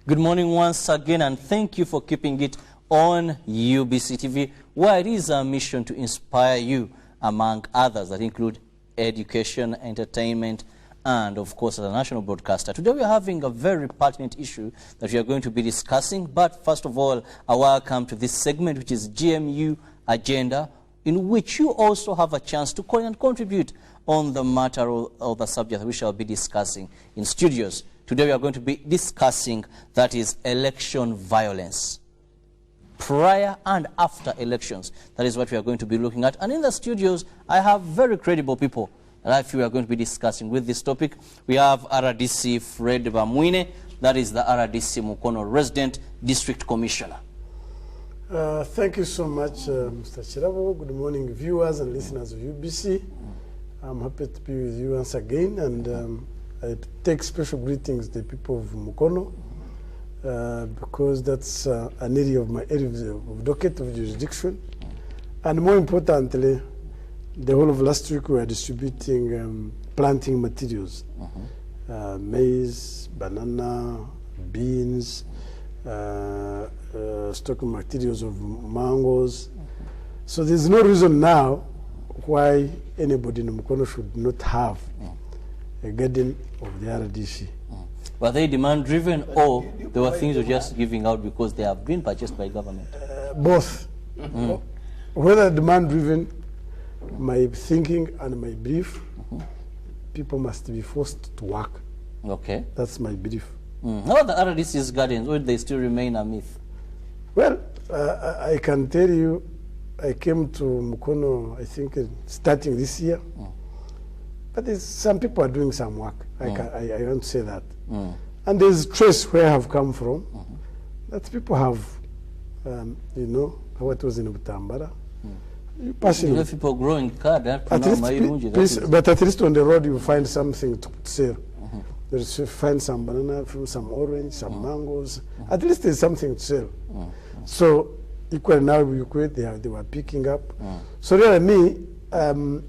Good morning once again, and thank you for keeping it on UBC TV, where it is our mission to inspire you, among others that include education, entertainment, and of course as a national broadcaster. Today we are having a very pertinent issue that we are going to be discussing, but first of all, a welcome to this segment, which is GMU Agenda, in which you also have a chance to call and contribute on the matter or the subject that we shall be discussing in studios. Today we are going to be discussing, that is, election violence. Prior and after elections, that is what we are going to be looking at. And in the studios, I have very credible people that I feel we are going to be discussing with this topic. We have RDC Fred Bamwine, that is the RDC Mukono Resident District Commissioner. Thank you so much, Mr. Chirabo. Good morning, viewers and listeners of UBC. I'm happy to be with you once again, and I take special greetings to the people of Mukono, because that's an area of my area of docket of jurisdiction. And more importantly, the whole of last week we were distributing planting materials, maize, banana, beans, stocking materials of mangoes. So there's no reason now why anybody in Mukono should not have a garden of the RDC. Were they demand-driven, or there were things you're just giving out because they have been purchased by government? Both. Whether demand-driven, my thinking and my belief, people must be forced to work. Okay. That's my belief. How are the RDC's gardens, or do they still remain a myth? Well, I can tell you, I came to Mukono, I think, starting this year. But some people are doing some work. I want to say that. And there's trace where I have come from. That people have, you know, what was in Butambara. You people growing card. But at least on the road you find something to sell. You find some banana, some orange, some mangoes. At least there's something to sell. So equally now they were picking up. So really me, I am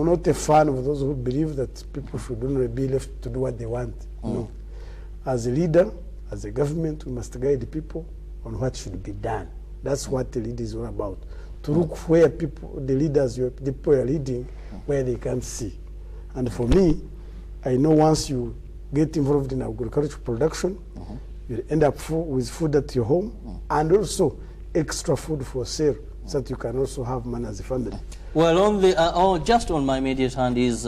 not a fan of those who believe that people should only be left to do what they want. No. As a leader, as a government, we must guide the people on what should be done. That's what the leader is all about. To look where people, the leaders, the people are leading, where they can see. And for me, I know once you get involved in agricultural production, you end up with food at your home, and also extra food for sale, so that you can also have money as a family. Well, on the just on my immediate hand is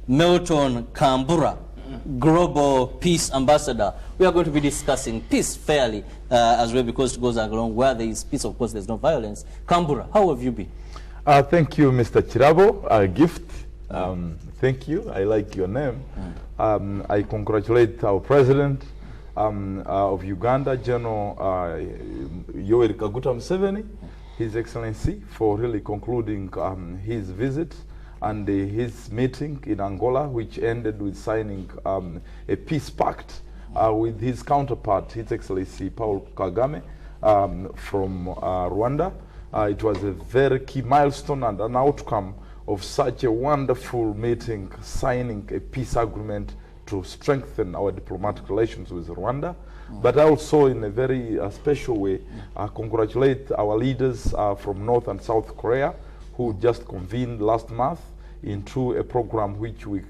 Milton Kambura, Global Peace Ambassador. We are going to be discussing peace fairly as well, because it goes along where there is peace, of course, there's no violence. Kambura, how have you been? Thank you, Mr. Chirabo. Gift. Thank you. I like your name. I congratulate our president of Uganda, General Yoweri Kaguta Museveni, His Excellency, for really concluding his visit and his meeting in Angola, which ended with signing a peace pact with his counterpart, His Excellency Paul Kagame, from Rwanda. It was a very key milestone and an outcome of such a wonderful meeting, signing a peace agreement to strengthen our diplomatic relations with Rwanda. But also in a very special way, congratulate our leaders from North and South Korea, who just convened last month into a program which we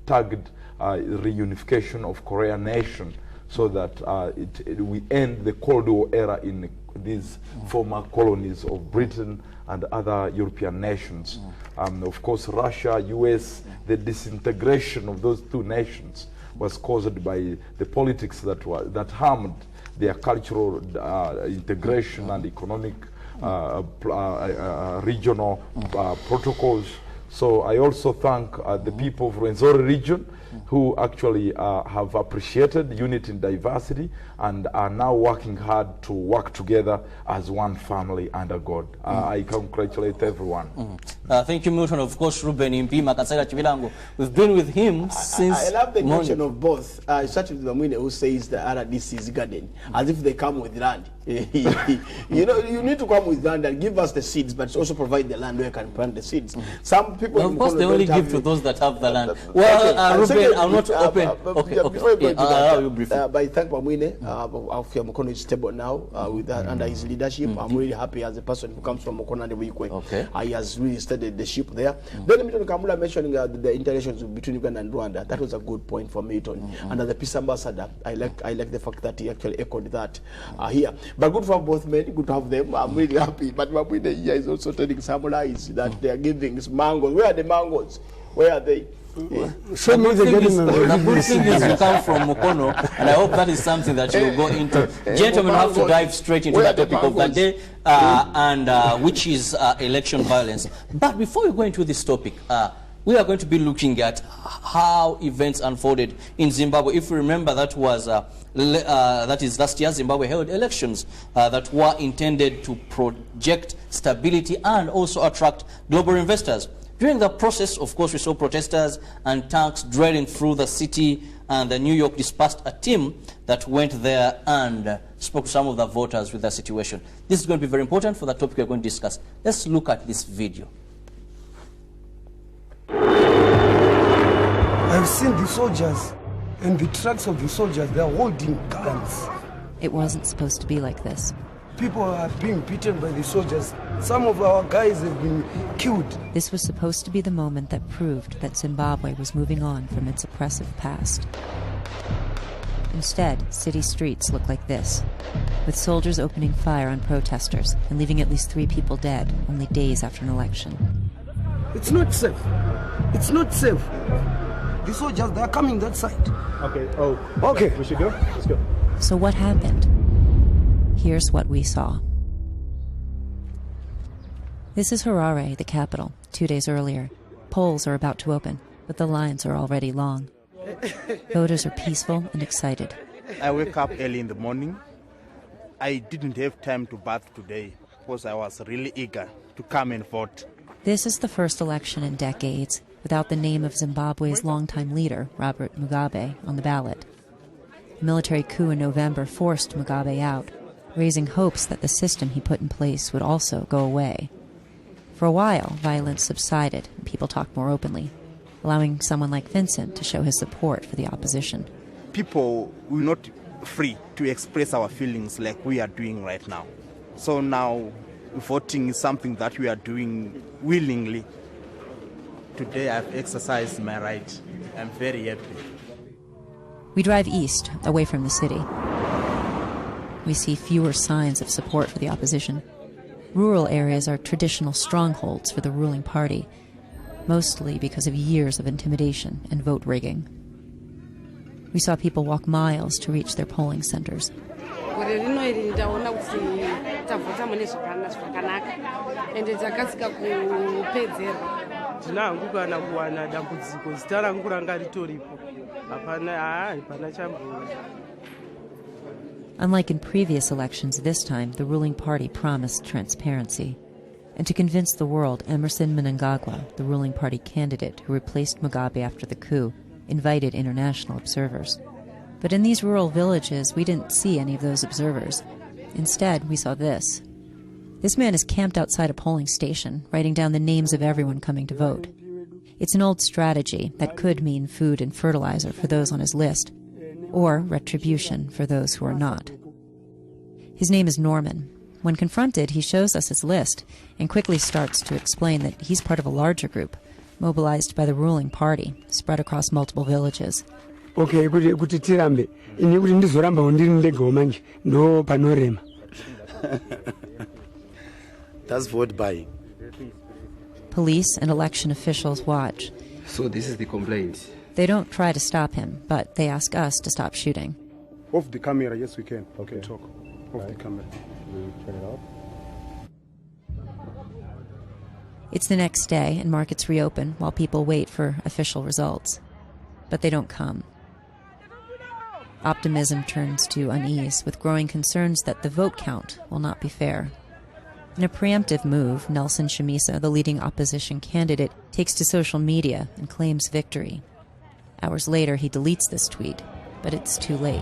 tagged reunification of Korea nation, so that we end the Cold War era in these former colonies of Britain and other European nations. Of course, Russia, US, the disintegration of those two nations was caused by the politics that harmed their cultural integration and economic regional protocols. So I also thank the people of Rwenzori region, who actually have appreciated unity in diversity and are now working hard to work together as one family under God. I congratulate everyone. Thank you, Milton. Of course, Ruben Impima Kasera Chibilango. We've been with him since I love the mention of both. Such as the who says the RDC's garden, as if they come with land. You know, you need to come with land and give us the seeds, but also provide the land where you can plant the seeds. Some people, well, of course, they only give to those that have the land. Well, Ruben, I'll not open. Before you go into that, you briefly. I thank Mwine. Mukono is stable now with that under his leadership. I'm really happy as a person who comes from Mukono and Wikwe. Okay. He has really studied the ship there. Then Milton Kamula mentioning the interrelations between Uganda and Rwanda. That was a good point for Milton. And as the peace ambassador, I like the fact that he actually echoed that here. But good for both men, good to have them. I'm really happy. But Mwine here is also telling samurais that they are giving mangoes. Where are the mangoes? Where are they? Show me the good thing is you come from Mukono, and I hope that is something that you will go into. Gentlemen, have to dive straight into the topic of the day, which is election violence. But before we go into this topic, we are going to be looking at how events unfolded in Zimbabwe. If you remember, that was that is last year, Zimbabwe held elections that were intended to project stability and also attract global investors. During the process, of course, we saw protesters and tanks drilling through the city, and the New York dispatched a team that went there and spoke to some of the voters with the situation. This is going to be very important for the topic we're going to discuss. Let's look at this video. I've seen the soldiers and the trucks of the soldiers, they're holding guns. It wasn't supposed to be like this. People are being beaten by the soldiers. Some of our guys have been killed. This was supposed to be the moment that proved that Zimbabwe was moving on from its oppressive past. Instead, city streets look like this, with soldiers opening fire on protesters and leaving at least 3 people dead only days after an election. It's not safe. It's not safe. The soldiers, they're coming that side. Okay, okay. We should go? Let's go. So what happened? Here's what we saw. This is Harare, the capital, 2 days earlier. Polls are about to open, but the lines are already long. Voters are peaceful and excited. I wake up early in the morning. I didn't have time to bath today because I was really eager to come and vote. This is the first election in decades without the name of Zimbabwe's longtime leader, Robert Mugabe, on the ballot. A military coup in November forced Mugabe out, raising hopes that the system he put in place would also go away. For a while, violence subsided and people talked more openly, allowing someone like Vincent to show his support for the opposition. People were not free to express our feelings like we are doing right now. So now, voting is something that we are doing willingly. Today I've exercised my right. I'm very happy. We drive east, away from the city. We see fewer signs of support for the opposition. Rural areas are traditional strongholds for the ruling party, mostly because of years of intimidation and vote rigging. We saw people walk miles to reach their polling centers. Unlike in previous elections, this time the ruling party promised transparency. And to convince the world, Emerson Mnangagwa, the ruling party candidate who replaced Mugabe after the coup, invited international observers. But in these rural villages, we didn't see any of those observers. Instead, we saw this. This man is camped outside a polling station, writing down the names of everyone coming to vote. It's an old strategy that could mean food and fertilizer for those on his list, or retribution for those who are not. His name is Norman. When confronted, he shows us his list and quickly starts to explain that he's part of a larger group, mobilized by the ruling party, spread across multiple villages. Okay, kuti tirambe. Ini kuti ndizoramba ndindegawo manje ndo panorema. That's vote buying. Police and election officials watch. So this is the complaint. They don't try to stop him, but they ask us to stop shooting. Off the camera, yes we can. Okay. Talk. Off the camera. Turn it off. It's the next day, and markets reopen while people wait for official results. But they don't come. Optimism turns to unease, with growing concerns that the vote count will not be fair. In a preemptive move, Nelson Chamisa, the leading opposition candidate, takes to social media and claims victory. Hours later, he deletes this tweet, but it's too late.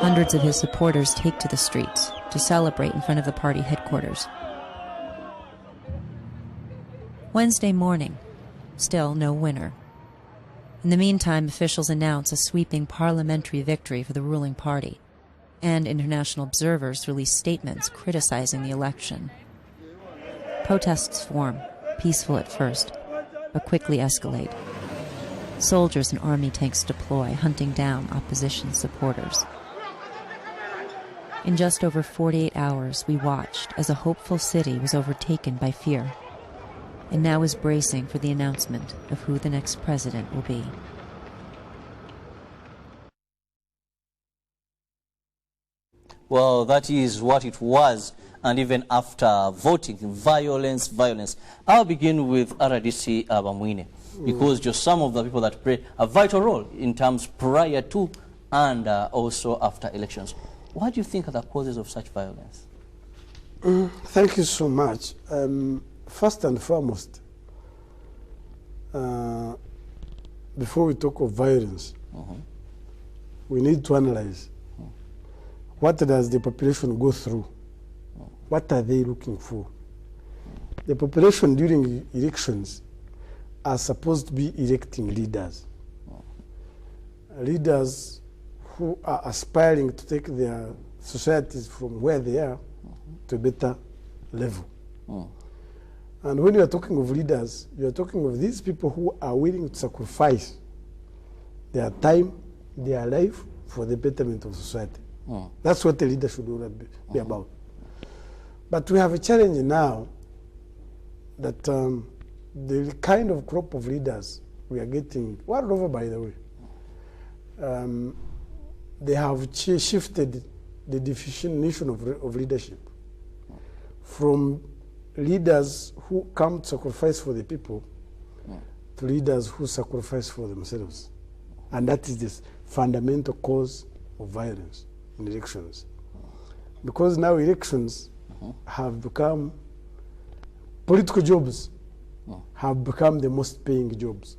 Hundreds of his supporters take to the streets to celebrate in front of the party headquarters. Wednesday morning, still no winner. In the meantime, officials announce a sweeping parliamentary victory for the ruling party, and international observers release statements criticizing the election. Protests form, peaceful at first, but quickly escalate. Soldiers and army tanks deploy, hunting down opposition supporters. In just over 48 hours, we watched as a hopeful city was overtaken by fear, and now is bracing for the announcement of who the next president will be. Well, that is what it was, and even after voting, violence. I'll begin with RDC Bamwine, because just some of the people that play a vital role in terms prior to and also after elections. What do you think are the causes of such violence? Thank you so much. First and foremost, before we talk of violence, we need to analyze what does the population go through? What are they looking for? The population during elections are supposed to be electing leaders. Leaders who are aspiring to take their societies from where they are to a better level. And when you are talking of leaders, you are talking of these people who are willing to sacrifice their time, their life for the betterment of society. That's what a leader should be about. But we have a challenge now that the kind of crop of leaders we are getting, world over by the way, they have shifted the definition of leadership from leaders who come to sacrifice for the people to leaders who sacrifice for themselves. And that is the fundamental cause of violence in elections. Because now elections have become, political jobs have become the most paying jobs.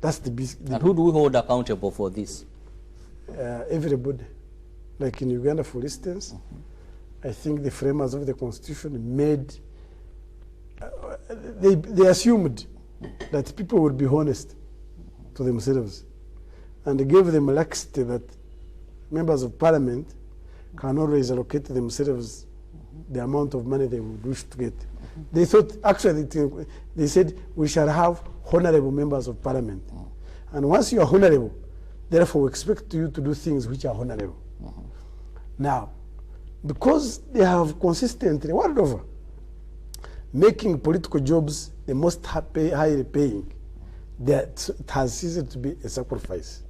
That's the big. And who do we hold accountable for this? Everybody. Like in Uganda, for instance, I think the framers of the constitution made, they assumed that people would be honest to themselves, and they gave them laxity that members of parliament can always allocate to themselves the amount of money they would wish to get. They thought, actually, they said, we shall have honorable members of parliament. And once you are honorable, therefore we expect you to do things which are honorable. Now, because they have consistently, world over, making political jobs the most highly paying, that it has ceased to be a sacrifice.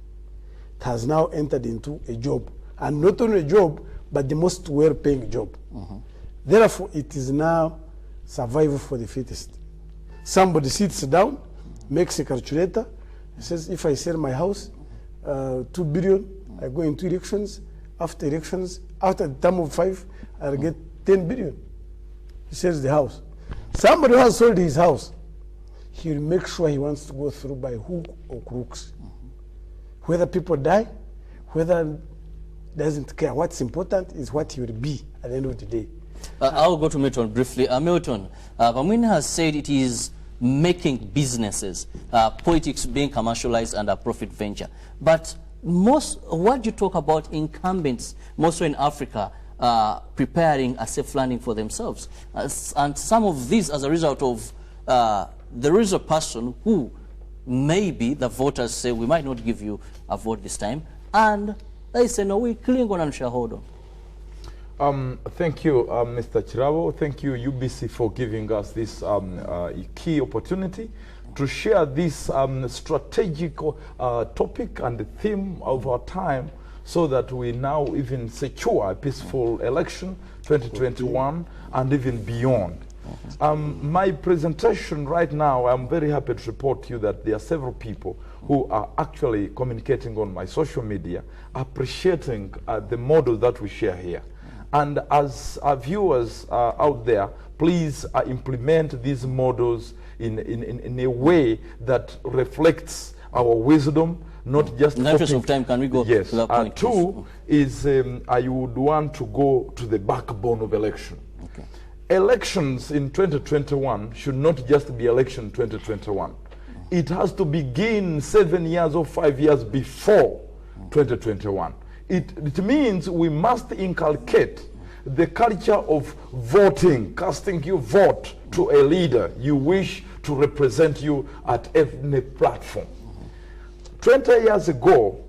It has now entered into a job. And not only a job, but the most well-paying job. Therefore, it is now survival for the fittest. Somebody sits down, makes a calculator, says, if I sell my house, 2 billion, I go into elections. After elections, after the term of 5, I'll get 10 billion. He sells the house. Somebody who has sold his house, he will make sure he wants to go through by hook or crooks. Whether people die, whether doesn't care. What's important is what he will be at the end of the day. I'll go to Milton briefly. Milton, Bamwine has said it is making businesses, politics being commercialized and a profit venture. But what you talk about incumbents, mostly in Africa, preparing a safe landing for themselves. And some of these as a result of, there is a person who maybe the voters say, we might not give you a vote this time. And they say, no, we're clean on and shareholder. Thank you, Mr. Chirabo. Thank you, UBC, for giving us this key opportunity to share this strategic topic and the theme of our time, so that we now even secure a peaceful election 2021 and even beyond. My presentation right now, I'm very happy to report to you that there are several people who are actually communicating on my social media, appreciating the model that we share here. And as our viewers out there, please implement these models in a way that reflects our wisdom, not just in the interest of time, can we go yes. to that point? Two is I would want to go to the backbone of election. Okay. Elections in 2021 should not just be election 2021. It has to begin 7 years or 5 years before 2021. It means we must inculcate the culture of voting, casting your vote to a leader you wish to represent you at any platform. 20 years ago,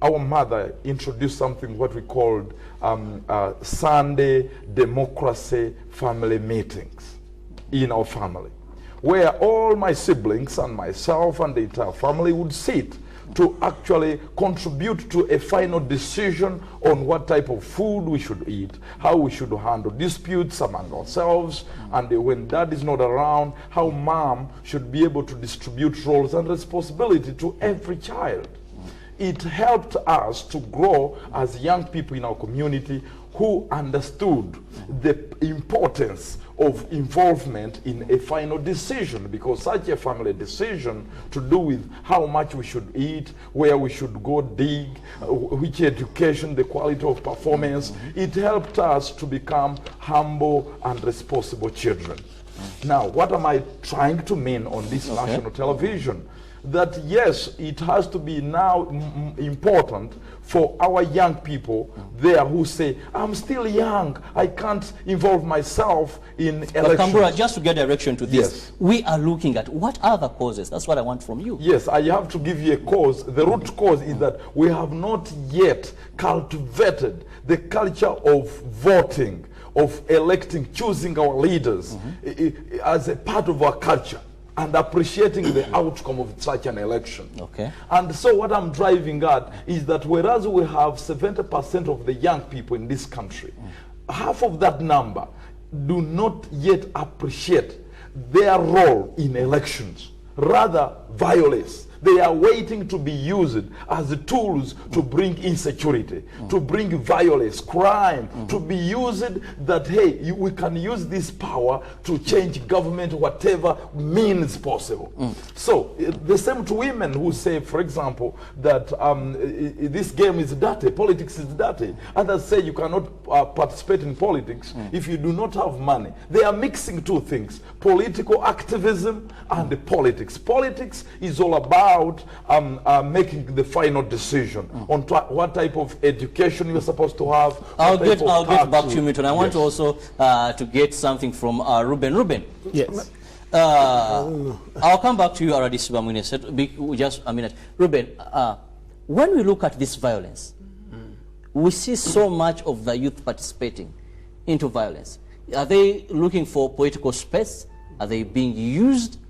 our mother introduced something what we called Sunday democracy family meetings in our family, where all my siblings and myself and the entire family would sit to actually contribute to a final decision on what type of food we should eat, how we should handle disputes among ourselves, and when dad is not around, how mom should be able to distribute roles and responsibility to every child. It helped us to grow as young people in our community who understood the importance of involvement in a final decision, because such a family decision to do with how much we should eat, where we should go dig, which education, the quality of performance, it helped us to become humble and responsible children. Now, what am I trying to mean on this national television? That yes, it has to be now important for our young people there who say, I'm still young, I can't involve myself in elections. But Kambura, just to get direction to this, yes. We are looking at what are the causes? That's what I want from you. Yes, I have to give you a cause. The root cause is that we have not yet cultivated the culture of voting, of electing, choosing our leaders as a part of our culture, and appreciating the outcome of such an election. Okay. And so what I'm driving at is that whereas we have 70% of the young people in this country, half of that number do not yet appreciate their role in elections, rather violence. They are waiting to be used as tools to bring insecurity, to bring violence, crime, to be used that, hey, we can use this power to change government, whatever means possible. So, the same to women who say, for example, that this game is dirty, politics is dirty. Others say you cannot participate in politics if you do not have money. They are mixing two things, political activism and politics. Politics is all about making the final decision on what type of education you're supposed to have. I'll get back to you, Milton. I want also to get something from Ruben. Ruben. Yes. I'll come back to you already, Sibamwine said, just a minute. Ruben, when we look at this violence, we see so much of the youth participating into violence. Are they looking for political space? Are they being used?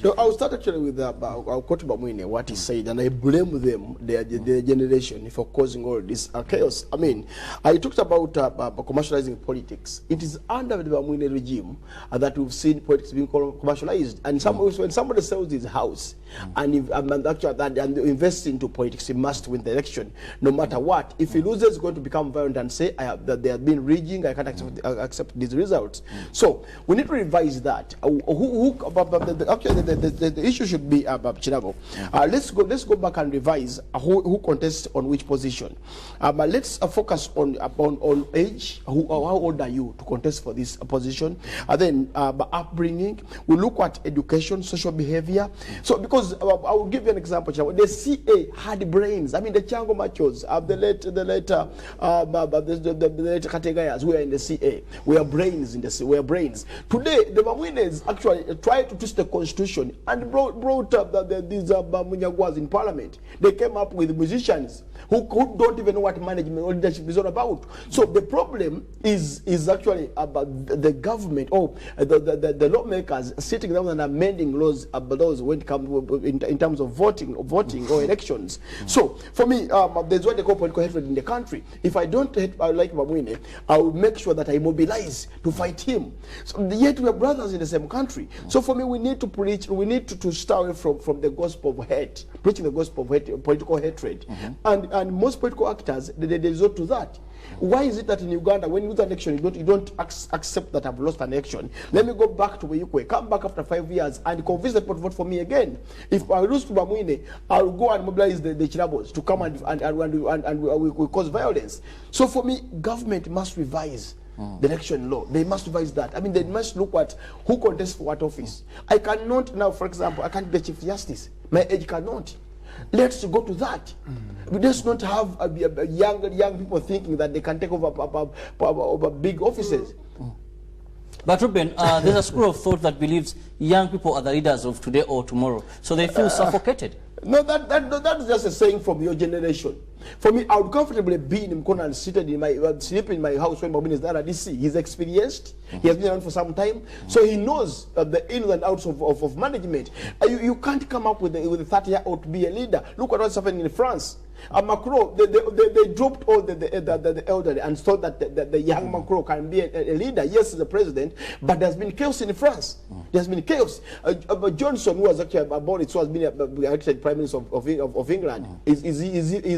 No, I'll start actually with I'll quote Bamwine, what he said, and I blame them, their generation, for causing all this chaos. I mean, I talked about commercializing politics. It is under the Bamwine regime that we've seen politics being commercialized. And when somebody sells his house and invests into politics, he must win the election, no matter what. If he loses, he's going to become violent and say that they have been rigging, I can't accept these results. So we need to revise that. The issue should be Chinago. Let's go back and revise who contests on which position. Let's focus on age. How old are you to contest for this position? And then upbringing. We look at education, social behavior. So because I will give you an example. The CA had brains. I mean the Chango Machos, the late Kategayas who are in the CA. We are brains in the CA. We are brains. Today the Bamwine's actually try to twist the constitution and brought up these Munyagwas in parliament. They came up with musicians who don't even know what management or leadership is all about. So the problem is actually about the government or the lawmakers sitting down and amending laws when it comes in terms of voting or elections. So for me, there's what they call political hatred in the country. If I don't like Bamwine, I will make sure that I mobilize to fight him. So yet we are brothers in the same country. So for me, we need to preach. We need to stay away from the gospel of hate, preaching the gospel of hate, political hatred, and and most political actors, they resort to that. Why is it that in Uganda, when you lose an election, you don't accept that I've lost an election? Let me go back to Weyukwe, come back after 5 years and convince the people to vote for me again. If I lose to Bamwine, I'll go and mobilize the Chirabos to come and we cause violence. So for me, government must revise the election law. They must revise that. I mean, they must look at who contests for what office. I cannot now, for example, I can't be Chief Justice. My age cannot. Let's go to that. Let's not have young people thinking that they can take over big offices. But Ruben, there's a school of thought that believes young people are the leaders of today or tomorrow, so they feel suffocated. No, that's just a saying from your generation. For me, I would comfortably be in Mkono and seated in my sleep in my house when Bobin is there at DC. He's experienced. He has been around for some time, so he knows the ins and outs of management. You can't come up with a 30-year-old to be a leader. Look at what's happening in France. Macron, they dropped all the elderly and thought that the young Macron can be a leader. Yes, he's the president, but there's been chaos in France. There's been chaos. Johnson, who was actually born, it was been elected Prime Minister of England. Is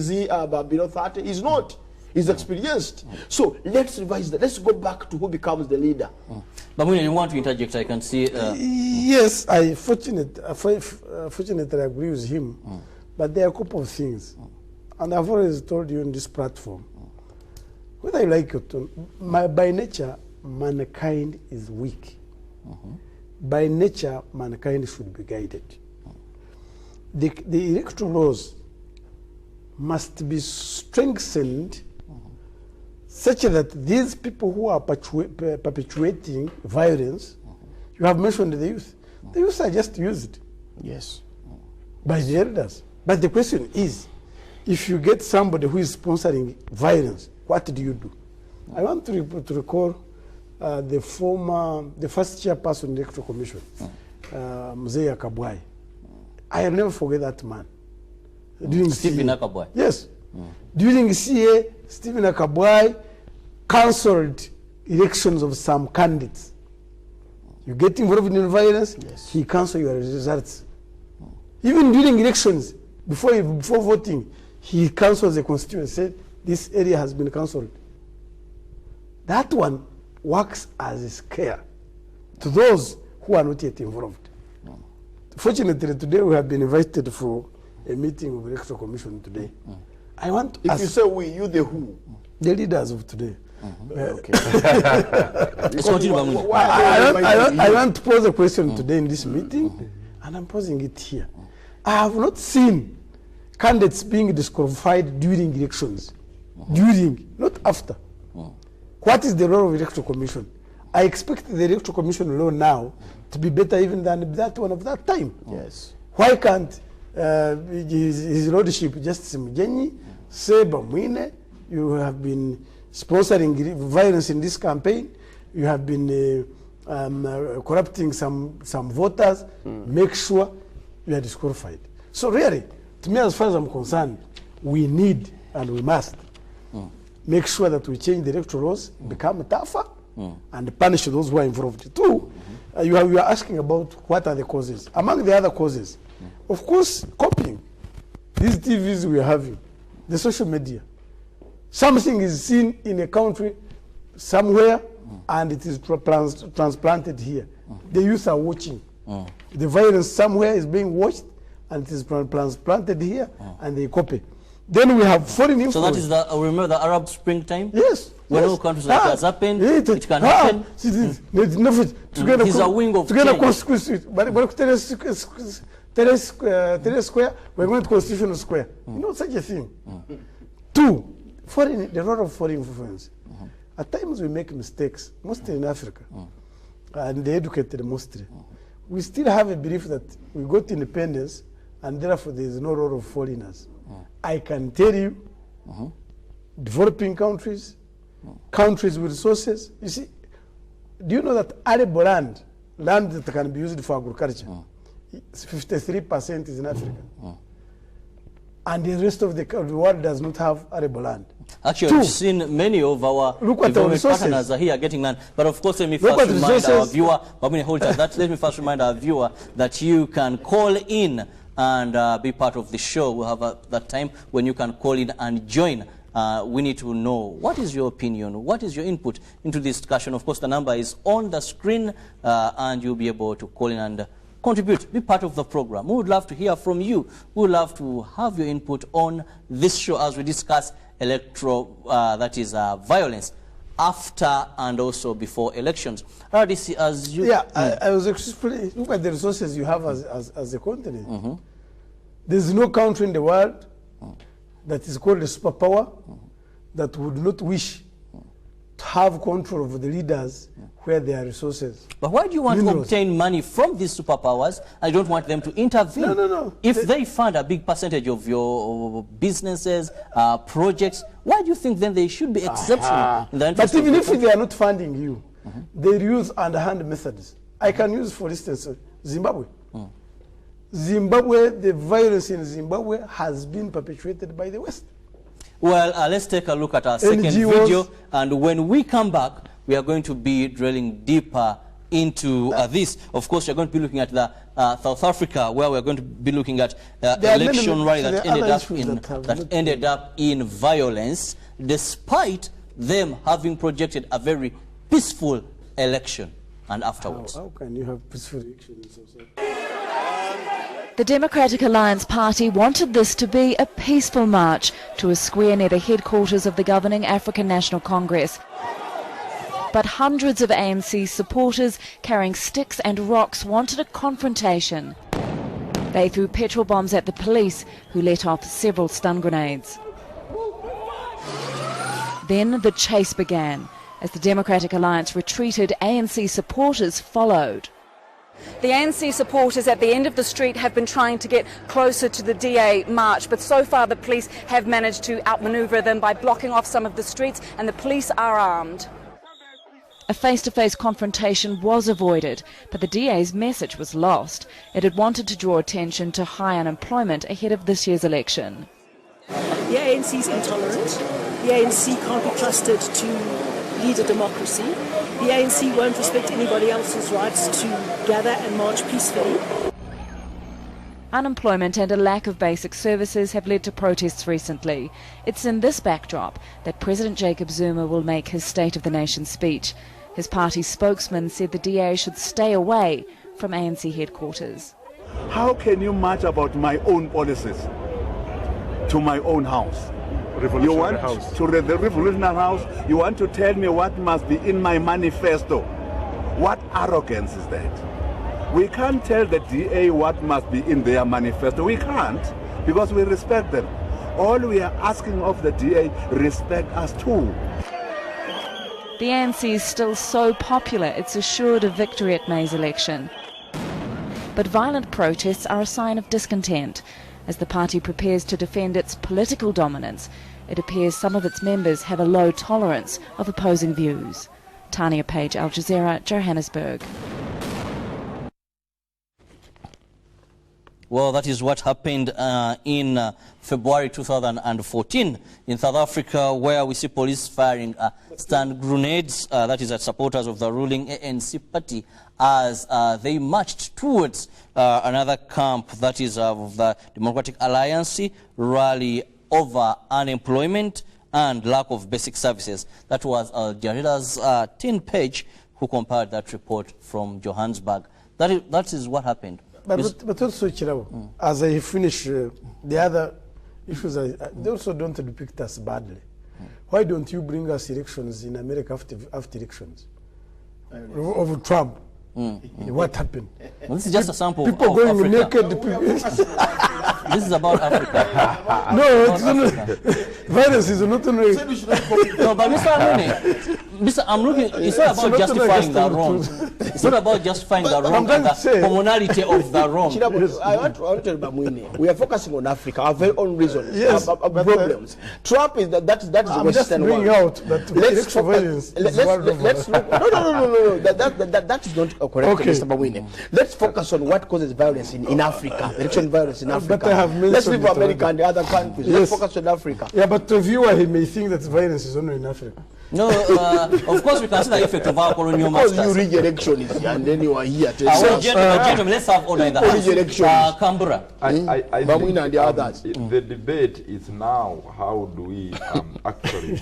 he below 30? He's not. He's experienced. So let's revise that. Let's go back to who becomes the leader. But when you want to interject, I can see. Yes, I fortunately agree with him. But there are a couple of things. And I've always told you in this platform, whether you like it or not, by nature, mankind is weak. By nature, mankind should be guided. The electoral laws must be strengthened such that these people who are perpetuating violence, you have mentioned the youth. The youth are just used. Yes. By the elders. But the question is, if you get somebody who is sponsoring violence, what do you do? I want to recall the first chairperson of the Electoral Commission, Mzee Kabwai. I'll never forget that man. During Stephen Akabwai. Yes. During CA, Stephen Akabwai cancelled elections of some candidates. You get involved in violence, yes, he cancels your results. Even during elections, before voting, he cancels the constituency, said this area has been cancelled. That one works as a scare to those who are not yet involved. Fortunately, today we have been invited for a meeting of the Electoral Commission today. I want to If you say we, you the who? The leaders of today. Okay. I want to pose a question today in this meeting, and I'm posing it here. I have not seen candidates being disqualified during elections. During, not after. What is the role of the Electoral Commission? I expect the Electoral Commission law now to be better even than that one of that time. Yes. Why can't his lordship, Justice Mugenyi, say, Bamwine, you have been sponsoring violence in this campaign, you have been corrupting some voters, make sure you are disqualified. So really, to me, as far as I'm concerned, we need and we must make sure that we change the electoral laws, become tougher, and punish those who are involved. Two, you are asking about what are the causes. Among the other causes, of course, copying. These TVs we are having, the social media. Something is seen in a country somewhere, and it is transplanted here. The youth are watching. The violence somewhere is being watched, and it is transplanted here, and they copy. Then we have foreign influence. So that is the, remember the Arab springtime? Yes. When all countries like that has happened, it can happen. He's a wing of Terrace Square, we're going to Constitutional Square. You know, such a thing. Two, the role of foreign influence. At times we make mistakes, mostly in Africa, and the educated mostly. We still have a belief that we got independence, and therefore there is no role of foreigners. I can tell you, developing countries, countries with resources, you see, do you know that arable land that can be used for agriculture, 53% is in Africa. And the rest of the world does not have arable land. Actually, we've seen many of our development partners are here getting land. But of course, let me first remind our viewer, let me first remind our viewer that you can call in and be part of the show. We'll have that time when you can call in and join. We need to know, what is your opinion? What is your input into this discussion? Of course, the number is on the screen, and you'll be able to call in and contribute, be part of the program. We would love to hear from you. We would love to have your input on this show as we discuss electoral, that is violence, after and also before elections. RDC, as you... Yeah, I was actually, look at the resources you have as a continent. There's no country in the world that is called a superpower that would not wish to have control of the leaders where there are resources. But why do you want to obtain money from these superpowers? I don't want them to intervene. No. If they fund a big percentage of your businesses, projects, why do you think then they should be exceptional? But even if they are not funding you, they use underhand methods. I can use, for instance, Zimbabwe. Zimbabwe, the violence in Zimbabwe has been perpetuated by the West. Well, let's take a look at our second video, and when we come back, we are going to be drilling deeper into this. Of course, we're going to be looking at the South Africa, where we're going to be looking at election rally that ended up in violence, despite them having projected a very peaceful election. And afterwards, how can you have peaceful elections? The Democratic Alliance Party wanted this to be a peaceful march to a square near the headquarters of the governing African National Congress. But hundreds of ANC supporters carrying sticks and rocks wanted a confrontation. They threw petrol bombs at the police, who let off several stun grenades. Then the chase began. As the Democratic Alliance retreated, ANC supporters followed. The ANC supporters at the end of the street have been trying to get closer to the DA march, but so far the police have managed to outmaneuver them by blocking off some of the streets, and the police are armed. A face-to-face confrontation was avoided, but the DA's message was lost. It had wanted to draw attention to high unemployment ahead of this year's election. The ANC is intolerant. The ANC can't be trusted to lead a democracy. The ANC won't respect anybody else's rights to gather and march peacefully. Unemployment and a lack of basic services have led to protests recently. It's in this backdrop that President Jacob Zuma will make his State of the Nation speech. His party spokesman said the DA should stay away from ANC headquarters. How can you march about my own policies to my own house? You want to the revolutionary house, you want to tell me what must be in my manifesto. What arrogance is that? We can't tell the DA what must be in their manifesto. We can't, because we respect them. All we are asking of the DA, respect us too. The ANC is still so popular it's assured a victory at May's election. But violent protests are a sign of discontent. As the party prepares to defend its political dominance, it appears some of its members have a low tolerance of opposing views. Tania Page, Al Jazeera, Johannesburg. Well, that is what happened in February 2014 in South Africa, where we see police firing stun grenades, that is at supporters of the ruling ANC party, as they marched towards another camp, that is of the Democratic Alliance, rally over unemployment and lack of basic services. That was Al Jazeera's 10-page who compared that report from Johannesburg. That is what happened. But also, Chirabo, as I finish the other issues, they also don't depict us badly. Why don't you bring us elections in America after elections? Of Trump. What happened? Well, this is just a sample people of going Africa. Naked. This is about Africa. No, it's not. Violence is not only. No, but Mr. I'm looking. It's not about justifying the wrong. It's not about justifying the wrong and the commonality of the wrong. I want to tell Bamwini, we are focusing on Africa, our very own reasons, our problems. Trump is that is the Western world. Out that let's look. No. That is not correct, Mr. Bamwini. Let's focus on what causes violence in Africa, election violence in Africa. Let's leave America and the other countries. Let's focus on Africa. Yeah, but the viewer, he may think that violence is only in Africa. No, of course we can see the effect of alcohol on your Because masters. you read elections and then you are here. Gentlemen, let's have order in the house. Canberra. I think, and the others. The debate is now how do we actually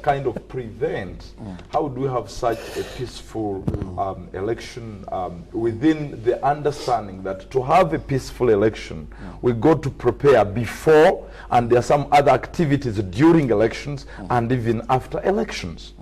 kind of prevent, how do we have such a peaceful election within the understanding that to have a peaceful election, we got to prepare before, and there are some other activities during elections and even after elections.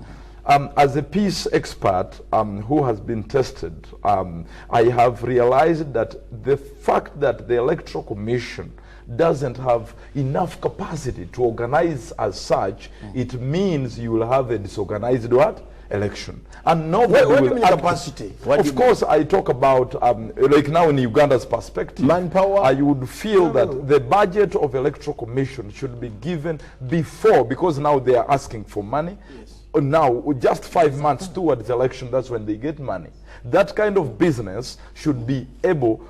As a peace expert who has been tested, I have realized that the fact that the Electoral Commission doesn't have enough capacity to organize as such, it means you will have a disorganized what? Election. And nobody what do will you mean capacity? Of course, I talk about, like now in Uganda's perspective, manpower. I would feel that the budget of Electoral Commission should be given before, because now they are asking for money. Yes. Now, just 5 months towards the election, that's when they get money. That kind of business should be able,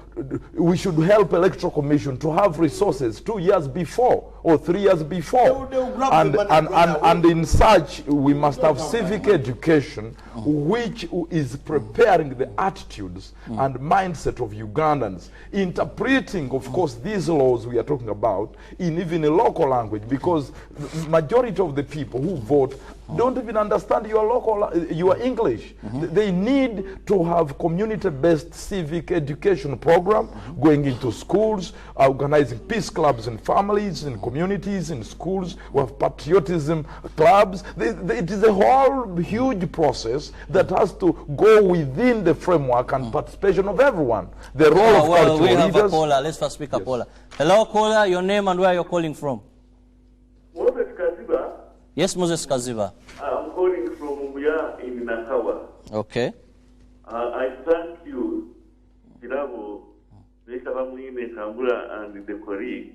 we should help Electoral Commission to have resources 2 years before or 3 years before. And in such, we must have civic education which is preparing the attitudes and mindset of Ugandans, interpreting, of course, these laws we are talking about in even a local language, because the majority of the people who vote don't even understand your English. They need to have community-based civic education program going into schools, organizing peace clubs in families, in communities, in schools. We have patriotism clubs. It is a whole huge process that has to go within the framework and participation of everyone. The role of cultural we have leaders. A caller. Let's first speak a caller. Hello, caller. Your name and where you're calling from? Moses Kaziba. Yes, Moses Kaziba. I'm calling from Muya in Nakawa. Okay. I thank you, Kirabo, Mekabamwine, Kambura, and the colleague.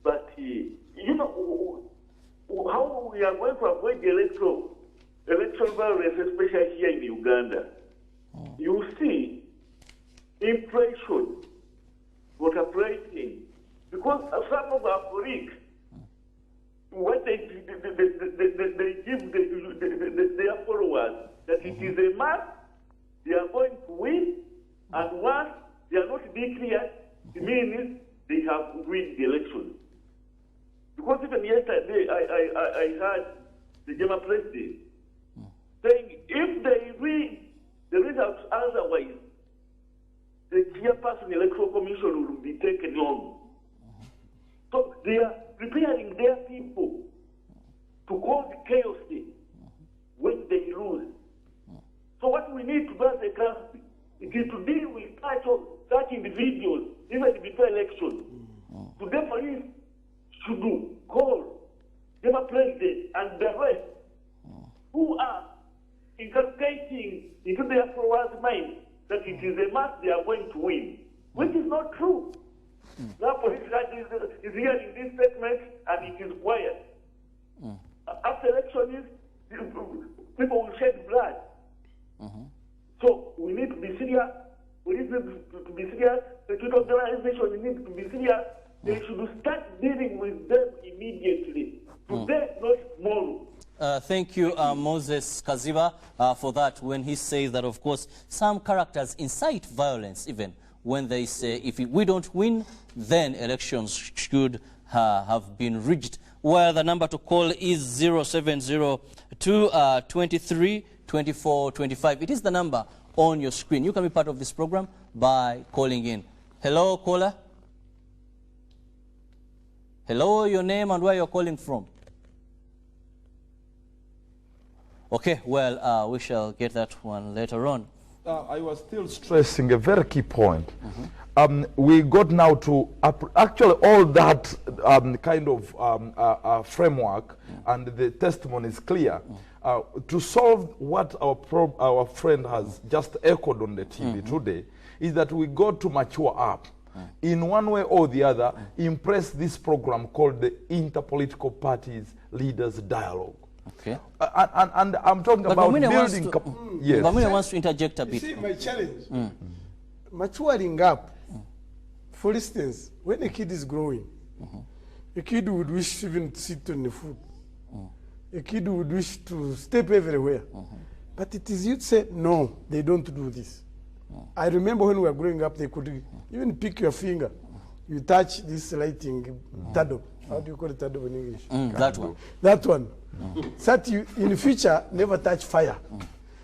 But, you know, how we are going to avoid the electoral violence, especially here in Uganda. You see, impression, operating, because some of our colleagues, what they give their followers, that it is a must, they are going to win, and once they are not declared, it means they have won the election. Because even yesterday, I heard the German president saying if they read the results otherwise, the chairperson electoral commission will be taken on. So they are preparing their people to cause chaos when they lose. So what we need to do as a country is to deal with such individuals, even before election. So therefore, we should call the president and the rest who are inculcating into their followers' mind that it is a must they are going to win, which is not true. Now, police is hearing this statement and it is quiet. After election, people will shed blood. So we need to be serious. We need to be serious. The two organization need to be serious. They should start dealing with them immediately. Today, not tomorrow. Thank you, Moses Kaziba, for that, when he says that, of course, some characters incite violence even when they say, if we don't win, then elections should have been rigged. Well, the number to call is 0702 23 24 25. It is the number on your screen. You can be part of this program by calling in. Hello, caller. Hello, your name and where you're calling from. Okay, well, we shall get that one later on. I was still stressing a very key point. We got now to actually all that kind of framework, and the testimony is clear. To solve what our friend has just echoed on the TV today, is that we got to mature up. In one way or the other, impress this program called the Interpolitical Parties Leaders Dialogue. Okay. And I'm talking about building... Yes. Bamune wants to interject a bit. You see, my challenge, maturing up, for instance, when a kid is growing, a kid would wish even to sit on the foot. a kid would wish to step everywhere. But it is you to say, no, they don't do this. I remember when we were growing up, they could even pick your finger. You touch this lighting, tado. How do you call it tado in English? That one. That one. That you, in the future, never touch fire.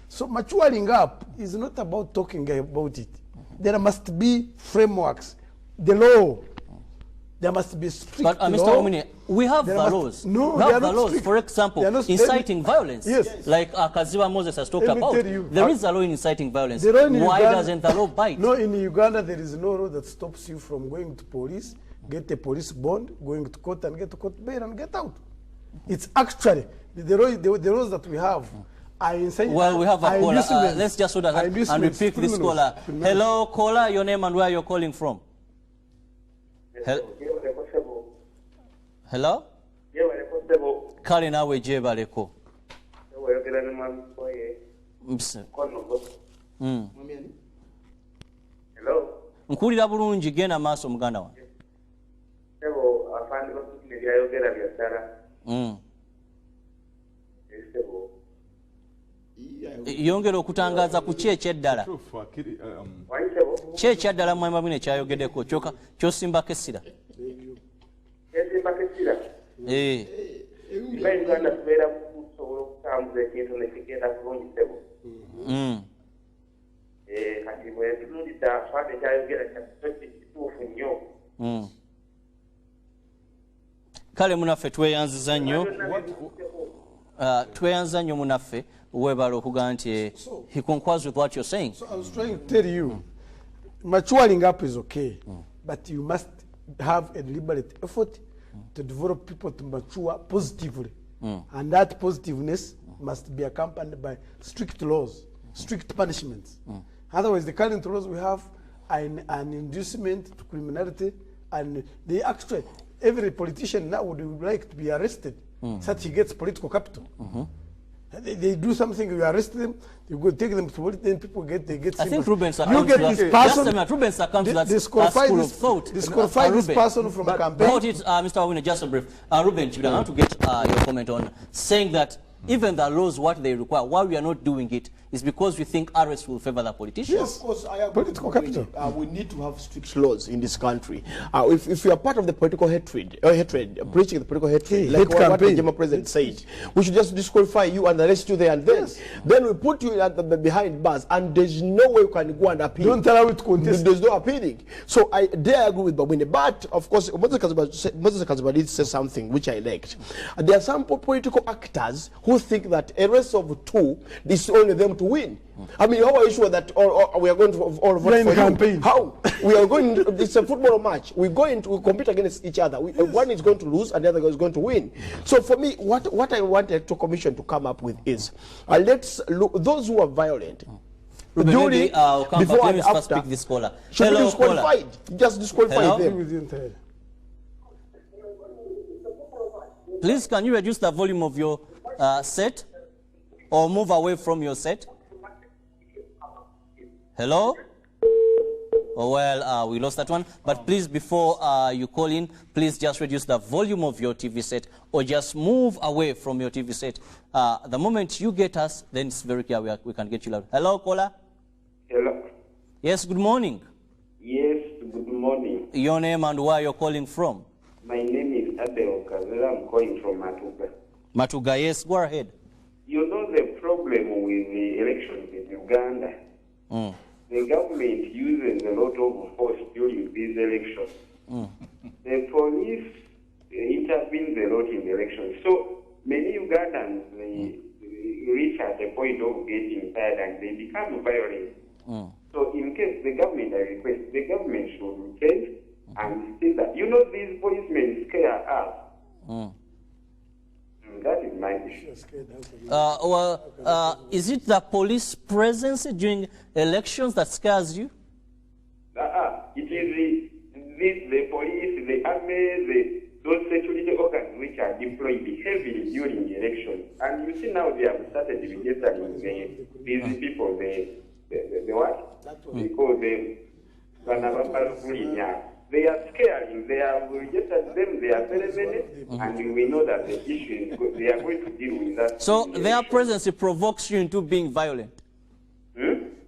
So maturing up is not about talking about it. There must be frameworks. The law. There must be strict But Mr. law. Omine, we have the laws. No, we they are have the not laws. strict. For example, They are not- inciting violence. Yes. Like Kaziwa Moses has talked Let me about. tell you. There is a law in inciting violence. The law in Why Uganda- doesn't the law bite? No, in Uganda there is no law that stops you from going to police, get a police bond, going to court and get a court bail and get out. It's actually the laws that we have. Well, we have a caller. Let's just hold that and we pick this caller. Hello, caller. Your name and where you're calling from? Hello? Kale nawe jebaleko. Nkulira bulungi genda maaso muganda wange. Yongera okutangaza ku ki ekyeddala. Ki ekyeddala mwemba bino ekyayogeddeko kyosimbako essira. Uganda tubeera kusobola okutambuza ekintu nekigenda bulungi sebo. Kati bwe tunulidde afaana ekyayogera kituufu nnyo. Kale munaffe tweyanziza nnyo. Tweyanziza nnyo munaffe. He concurs with what you're saying. So I was trying to tell you, maturing up is okay, but you must have a deliberate effort to develop people to mature positively. And that positiveness must be accompanied by strict laws, strict punishments. Otherwise, the current laws we have are an inducement to criminality, and they actually, every politician now would like to be arrested so that he gets political capital. They do something, you arrest them, you go take them to police, then people get I think Ruben you get this person, Ruben succumbs to that disqualify school this, of thought. disqualify this person from campaign. About it, Mr. Awina, just a brief. Ruben, I want to get your comment on saying that even the laws, what they require, why we are not doing it, is because we think arrests will favor the politicians. Yes, of course, I agree. Political capital. We need to have strict laws in this country. If you are part of the political hatred, preaching the political hatred, like what the German president said, we should just disqualify you and arrest you there and then. Yes. Then we put you at behind bars, and there's no way you can go and appeal. Don't allow it to contest. There's no appealing. So I agree with Babwine. But of course, Moses Kazibadid said something which I liked. There are some political actors who think that a race of two is only them to win. I mean, how are you sure that we are going to all vote for campaign? You? How? We are going to, it's a football match. We're going to compete against each other. One is going to lose and the other is going to win. So for me, what I want the Electoral Commission to come up with is, let's look, those who are violent, during, before and after, this caller. Should be disqualified. Just disqualify them. Please, can you reduce the volume of your set or move away from your set? Hello? Oh, well, we lost that one. But please, before you call in, please just reduce the volume of your TV set or just move away from your TV set. The moment you get us, then it's very clear we can get you loud. Hello, caller? Hello? Yes, good morning. Yes, good morning. Your name and where you're calling from? My name is Adel Kazera. I'm calling from Matuga. Matuga, yes, go ahead. You know the problem with the elections in Uganda? The government uses a lot of force during these elections. The police intervenes a lot in the elections. So many Ugandans, they reach at the point of getting tired and they become violent. So in case the government, I request, the government should change and see that, you know, these policemen scare us. That is my issue. Is it the police presence during elections that scares you? It is the police, the army, those security organs which are deployed heavily during the elections. And you see now they have started registering these people, the what? We call them They are scaring. They have rejected them. They are very many, and we know that the issue is they are going to deal with that. So their presence provokes you into being violent.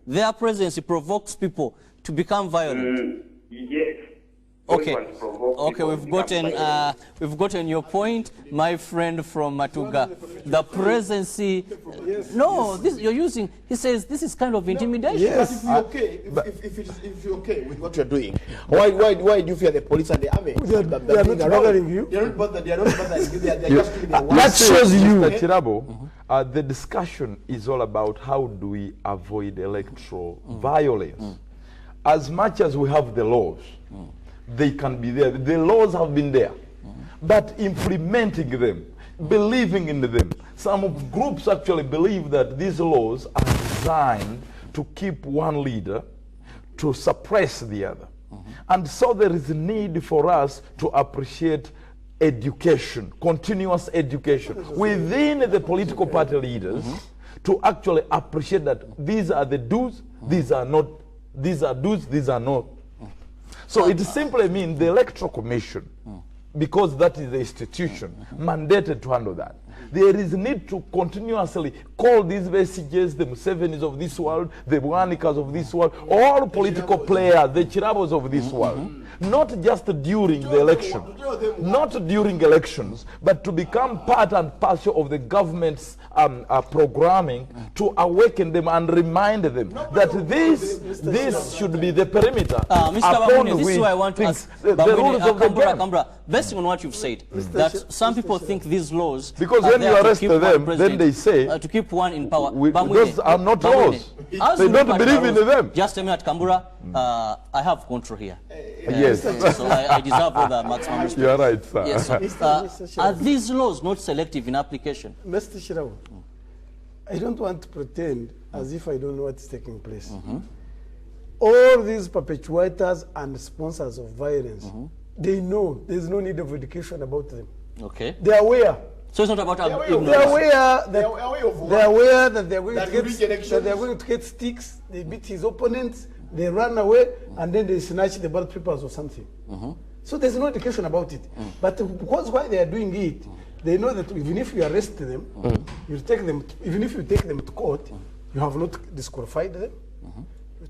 Their presence provokes people to become violent. Yes. Okay. Okay, we've gotten your point, my friend from Matuga. The presence. No, this you're using. He says this is kind of intimidation. Yes. If you're okay with what you're doing, why do you fear the police and the army? They are not bothering you. They are not bothering you. They are just doing their work. That shows you, Mr. Chirabo, the discussion is all about how do we avoid electoral violence. As much as we have the laws, they can be there. The laws have been there. But implementing them, believing in them, some groups actually believe that these laws are designed to keep one leader, to suppress the other. And so there is a need for us to appreciate education, continuous education within the political party leaders to actually appreciate that these are the do's, these are not, these are do's, these are not. So it simply means the Electoral Commission, because that is the institution mandated to handle that. There is a need to continuously call these messages, the Musevenis of this world, the Bwanikas of this world, all political players, the Chirabos of this world, not just during the election, not during elections, but to become part and parcel of the government's programming, to awaken them and remind them that this should be the perimeter. Mr. Babuni, this is why I want to ask the rules of the game. Kambura, based on what you've said, that some people think these laws, because when you arrest them, then they say to keep one in power. Those are not laws. They don't believe in them. Just a minute, Kambura. I have control here. Yes. So I deserve all the maximum respect. You are right, sir. Yes, are these laws not selective in application? Mr. Shirawa, I don't want to pretend as if I don't know what's taking place. All these perpetuators and sponsors of violence, they know there's no need of education about them. Okay. They are aware. So it's not about ignorance. They are aware that they are going to get sticks. They beat his opponents. They run away and then they snatch the ballot papers or something. So there's no education about it. But because why they are doing it, they know that even if you arrest them, you take them. Even if you take them to court, you have not disqualified them.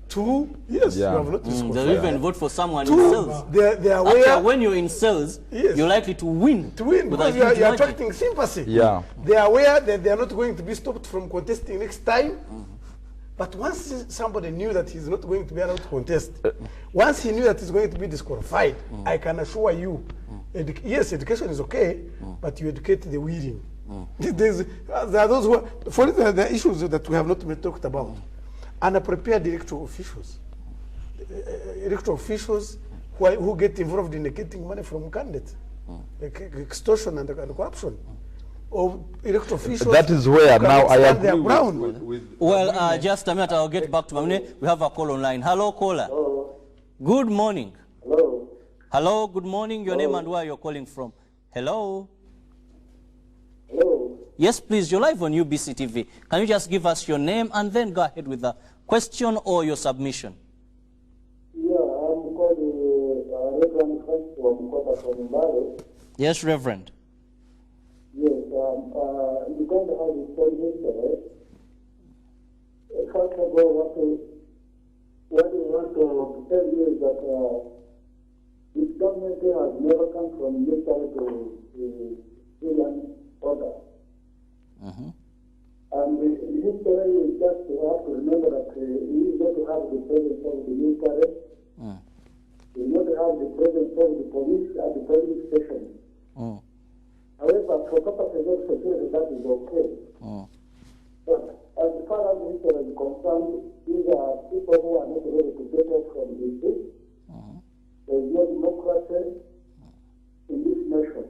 Two, yes, you have not disqualified. They even vote for someone in cells. They are aware. Actually, when you're in cells, you're likely to win. Because you are attracting sympathy. Yeah. They are aware that they are not going to be stopped from contesting next time. But once somebody knew that he's not going to be allowed to contest, once he knew that he's going to be disqualified, I can assure you, yes, education is okay, but you educate the willing. There are those who are, for instance, the issues that we have not been talked about. Unprepared electoral officials who get involved in getting money from candidates, like extortion and corruption. Or electoral officials. That is where now I agree Well, just a minute, I'll get back to Mamune. We have a call online. Hello, caller. Hello. Good morning. Hello. Hello, good morning. Your name and where you're calling from. Hello. Hello. Yes, please. You're live on UBC TV. Can you just give us your name and then go ahead with the question or your submission? Yeah, I'm called Reverend Frank from Mbale. Yes, Reverend. Yes, Uganda has its own history. First of all, what we want to tell you is that this government has never come from military to civilian order. And the history is just to have to remember that we need to have the presence of the military. We need to have the presence of the police at the polling station. However, for purposes of security, that is okay. But as far as history is concerned, these are people who are not ready to get off from this seat. There is no democracy in this nation.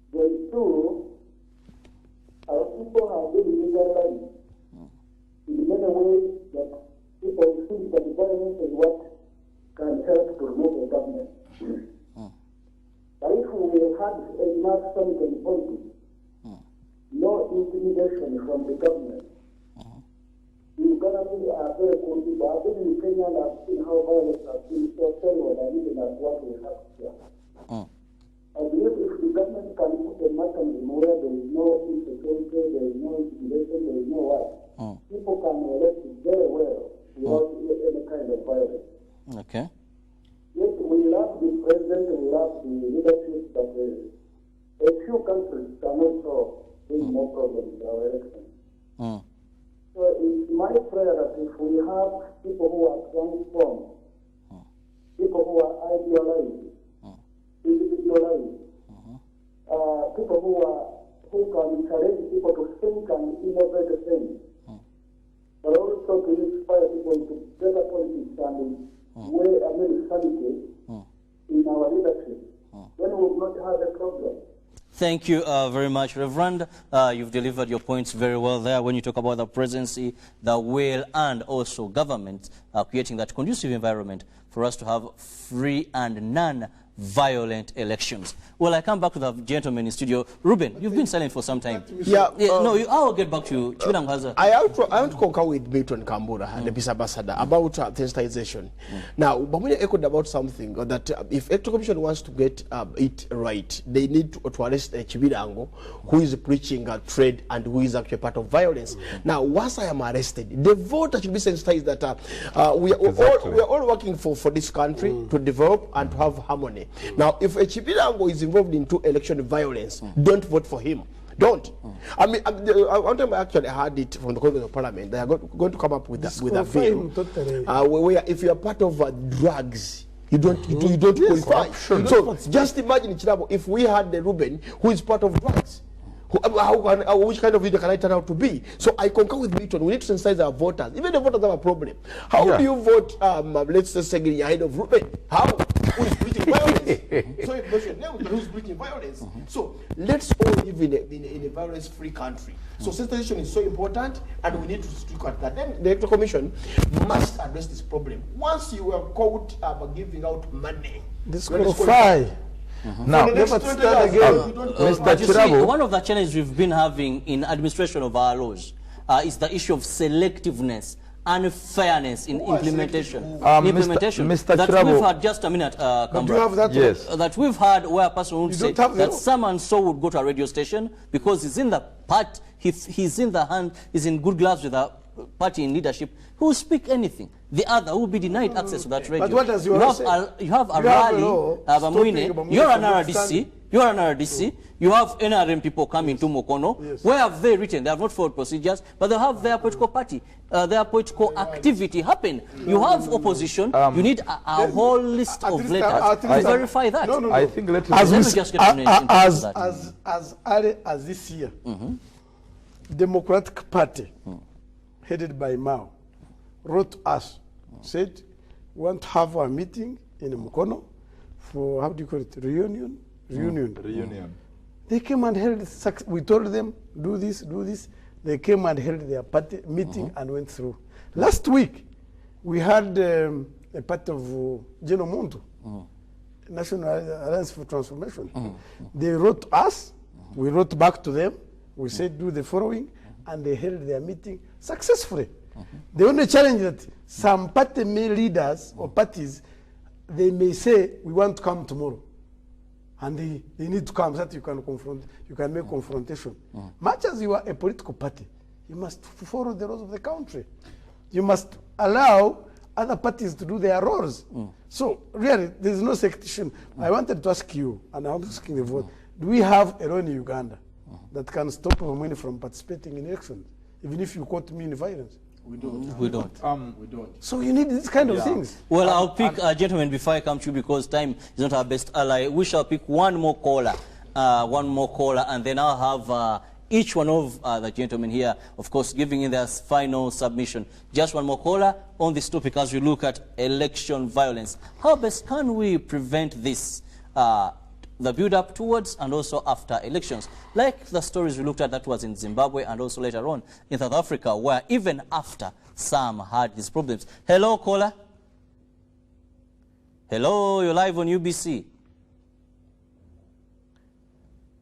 There is two, our people have been living their lives in many ways that people think that the government is what can help to remove the government. But if we had a mass summit in politics, no intimidation from the government, we Uganda people are very cool people. I've been in Kenya and I've seen how violence has been so terrible and even at what we have here. I believe if the government can put a mechanism where there is no insecurity, there is no intimidation, there is no what, people can elect very well without any kind of violence. Okay. Yes, we love the president, we love the leadership, but a few countries can also bring more problems to our elections. So it's my prayer that if we have people who are transformed, people who are idealized, individualized, people who can challenge people to think and innovate things, but also to inspire people to better politics and sanity in our leadership, then we will not have a problem. Thank you very much, Reverend. You've delivered your points very well there when you talk about the presidency, the will, and also government creating that conducive environment for us to have free and non-violent elections. Well, I come back to the gentleman in studio. Ruben, you've been silent for some time. I'll get back to you. I want to concur with Bratton Kambura, the peace ambassador, about sensitization. Now, but we echoed about something that if Electoral Commission wants to get it right, they need to arrest Chibirango, who is preaching trade and who is actually part of violence. Now, once I am arrested, the voter should be sensitized that we are all working for this country to develop and to have harmony. Now, if a Chibirango is involved into election violence, don't vote for him. Don't. I mean, one time I actually heard it from the Congress of Parliament. They are going to come up with a bill where if you are part of drugs, you don't qualify. So just imagine, Chirabo, if we had the Ruben who is part of drugs. Which kind of leader can I turn out to be? So I concur with Bratton. We need to sensitize our voters. Even the voters have a problem. How do you vote, let's just say, ahead of Ruben? How? Who is preaching violence? So if there's a name, who's preaching violence? So let's all live in a violence-free country. So sensitization is so important, and we need to stick at that. Then the Electoral Commission must address this problem. Once you are caught giving out money, disqualify. Now, Mr. Chirabo, one of the challenges we've been having in administration of our laws is the issue of selectiveness and fairness in implementation. Mr. That Chirabo, we've had just a minute, do you have that? Yes. That we've had where a person would say that some and so would go to a radio station because he's in the part, he's in good gloves with a party in leadership, who will speak anything. The other will be denied access to that radio. But what does you have a rally, you're an RDC, you have NRM people coming to Mokono. Yes. Where have they written? They have not followed procedures, but they have their political party, their political activity happen. You have opposition, you need a whole list of letters to verify that. No. I think let me just get as early as this year, Democratic Party, headed by Mao, wrote us, said, we want to have a meeting in Mukono for, how do you call it, reunion. They came and held, we told them, do this. They came and held their party meeting and went through. Last week, we had a part of Geno Muntu, National Alliance for Transformation. They wrote us, we wrote back to them, we said do the following, and they held their meeting successfully. The only challenge that some party leaders or parties, they may say, we want to come tomorrow. And they need to come so that you can make confrontation. Much as you are a political party, you must follow the laws of the country. You must allow other parties to do their roles. So really, there is no sectation. I wanted to ask you, and I'm asking the vote, do we have a law in Uganda that can stop women from participating in elections, even if you caught me in violence? We don't. So you need these kind of things. Well, I'll pick a gentleman before I come to you because time is not our best ally. We shall pick one more caller, and then I'll have each one of the gentlemen here, of course, giving in their final submission. Just one more caller on this topic as we look at election violence. How best can we prevent this? The build-up towards and also after elections, like the stories we looked at that was in Zimbabwe and also later on in South Africa, where even after some had these problems. Hello, caller. Hello, you're live on UBC.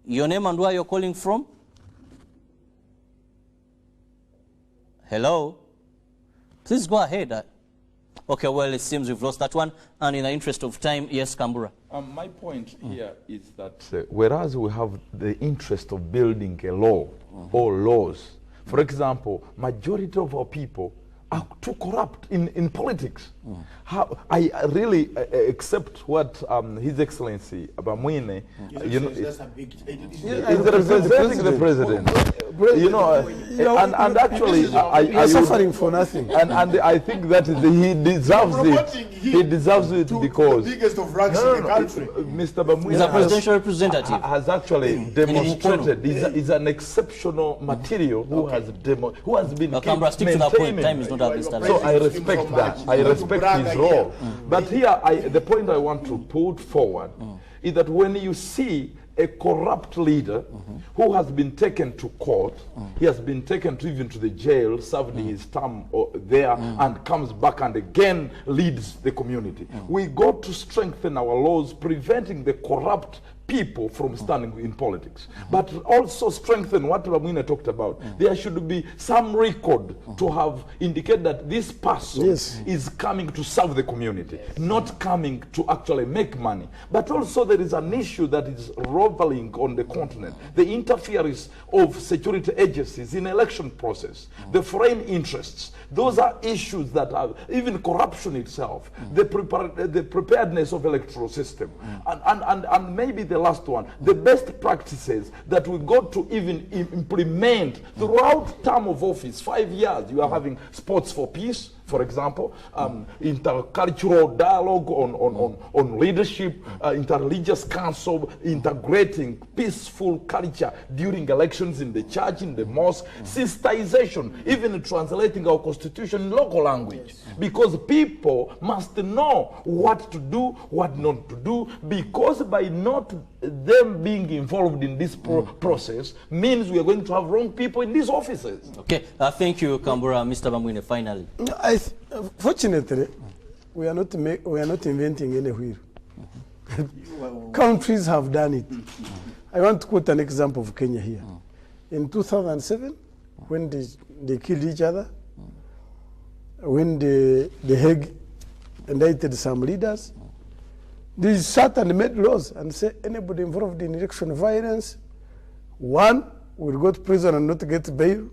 Your name and where you're calling from? Hello. Please go ahead. Okay, well, it seems we've lost that one. And in the interest of time, yes, Kambura. My point here is that whereas we have the interest of building a law or laws, for example, majority of our people are too corrupt in politics. I really accept what His Excellency Bamwine, you know, is representing the president. You know, and actually, you're suffering for nothing. And I think that he deserves it. He deserves it because the biggest of ranks in the country. Mr. Bamwine is a presidential representative. Has actually demonstrated. He's an exceptional material who has been Canberra, stick to that point. Time is not up this time. So I respect that. I respect his role. But here, the point I want to put forward is that when you see a corrupt leader who has been taken to court, he has been taken even to the jail, served his term there, and comes back and again leads the community. We got to strengthen our laws, preventing the corrupt people from standing in politics, but also strengthen what Bamwine talked about. There should be some record to have indicated that this person is coming to serve the community, not coming to actually make money. But also there is an issue that is reveling on the continent, the interference of security agencies in election process, the foreign interests. Those are issues that are even corruption itself, the preparedness of electoral system, and maybe the last one, the best practices that we got to even implement throughout term of office, 5 years. You are having sports for peace, for example, intercultural dialogue on leadership, interreligious council, integrating peaceful culture during elections in the church, in the mosque, systemization, even translating our constitution in local language, because people must know what to do, what not to do, because by not them being involved in this process means we are going to have wrong people in these offices. Okay, thank you, Kambura. Mr. Bamwine, finally. Fortunately, we are not inventing any wheel. Countries have done it. I want to quote an example of Kenya here. In 2007, when they killed each other, when the Hague indicted some leaders, they sat and made laws and said anybody involved in election violence, 1, will go to prison and not get bail,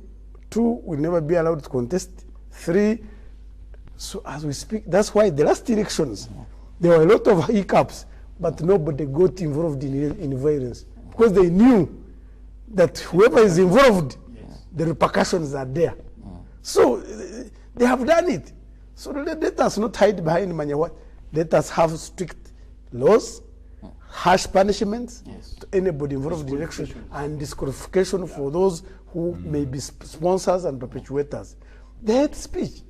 2, will never be allowed to contest, 3, so as we speak, that's why the last elections, there were a lot of hiccups, but nobody got involved in violence, because they knew that whoever is involved, the repercussions are there. So they have done it. So let us not hide behind Manyawat. Let us have strict laws, harsh punishments to anybody involved in election, and disqualification for those who may be sponsors and perpetuators. The hate speech.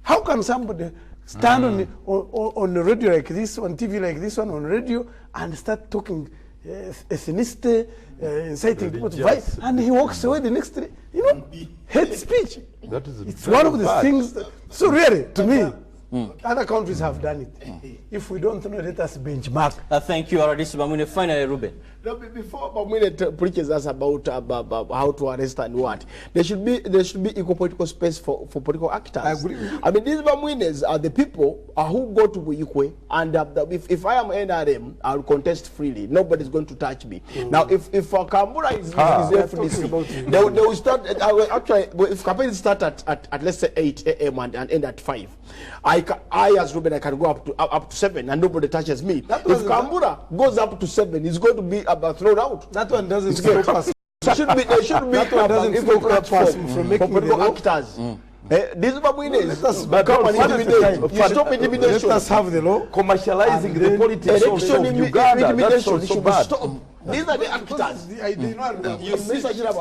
How can somebody stand on the radio like this, on TV like this one, on radio, and start talking ethnicity, inciting people to fight, and he walks away the next day? You know, hate speech. It's one of the things that, so really, to me, other countries have done it. If we don't know, let us benchmark. Thank you, Aradis Bamwine. Finally, Ruben. No, before Bamwine preaches us about how to arrest and what, there should be equal political space for political actors. I agree with you. I mean, these Bamwines are the people who go to Wikwe, and if I am NRM, I'll contest freely. Nobody's going to touch me. Now, if Kambura is FDC, they will start. Actually, if campaigns start at let's say 8 a.m. and end at 5, I as Ruben, I can go up to 7 and nobody touches me. If Kambura goes up to 7, it's going to be thrown out. That one doesn't stop us. There should be that one doesn't stop us from making political actors. These Bamwines come and intimidate. You stop intimidation. Let us have the law. Commercializing the politics of Uganda. That's also bad. These are the actors.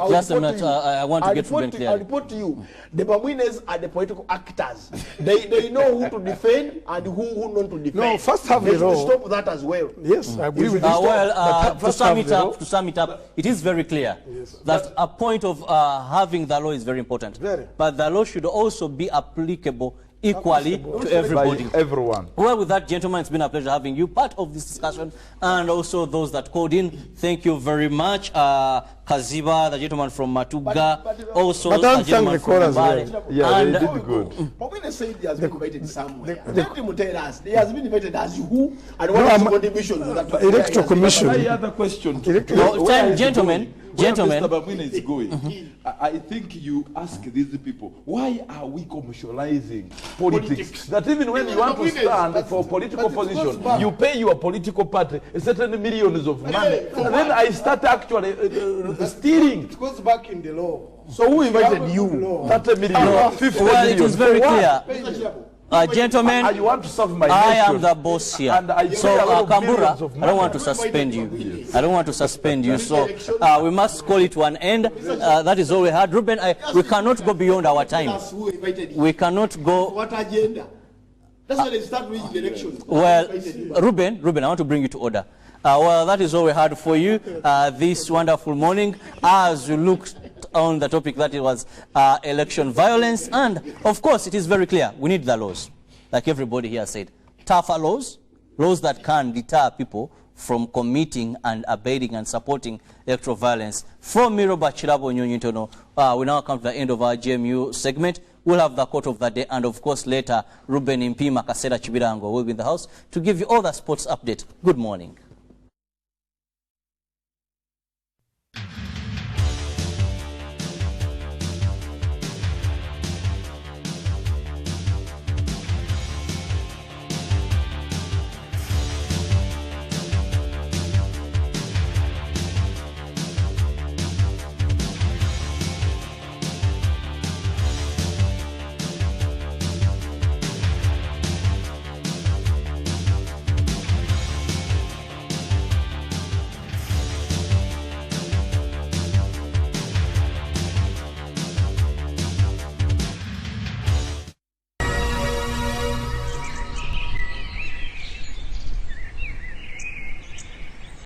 Just a minute, I want to get Ruben clear. I'll report to you. The Bamwines are the political actors. They know who to defend and who not to defend. No, first have the law. Stop that as well. Yes, I agree with you. Well, to sum it up, it is very clear that a point of having the law is very important. But the law should also be applicable equally to everybody. Everyone. Well, with that, gentlemen, it's been a pleasure having you part of this discussion, and also those that called in. Thank you very much. Kaziba, the gentleman from Matuga, also but the gentleman from Mbale. Yeah, they did good. But when they say he has been invited somewhere, let him tell us. He has been invited as who and what is the contribution to that? Electoral Commission. My other question. Gentlemen. Mr. Bamwina is going. I think you ask these people, why are we commercializing politics? That even when you want to stand for political position, you pay your political party a certain millions of money. And then I start actually stealing. It goes back in the law. So who invited you? 30 million, 50 well, million. it is very clear. Gentlemen, you want to serve my I nation. am the boss here. So, Kambura, I don't want to suspend you. I don't want to suspend you. So, we must call it to an end. That is all we had. Ruben, we cannot go beyond our time. We cannot go. What agenda? That's why they start with the elections. Well, Ruben, I want to bring you to order. Well, that is all we had for you this wonderful morning as we looked on the topic that it was election violence. And, of course, it is very clear. We need the laws, like everybody here said. Tougher laws, laws that can deter people from committing and abating and supporting electoral violence. From Miroba Chirabo Nyonyintono, we now come to the end of our GMU segment. We'll have the quote of the day, and of course later, Ruben Impima Kasera Chibirango will be in the house to give you all the sports update. Good morning.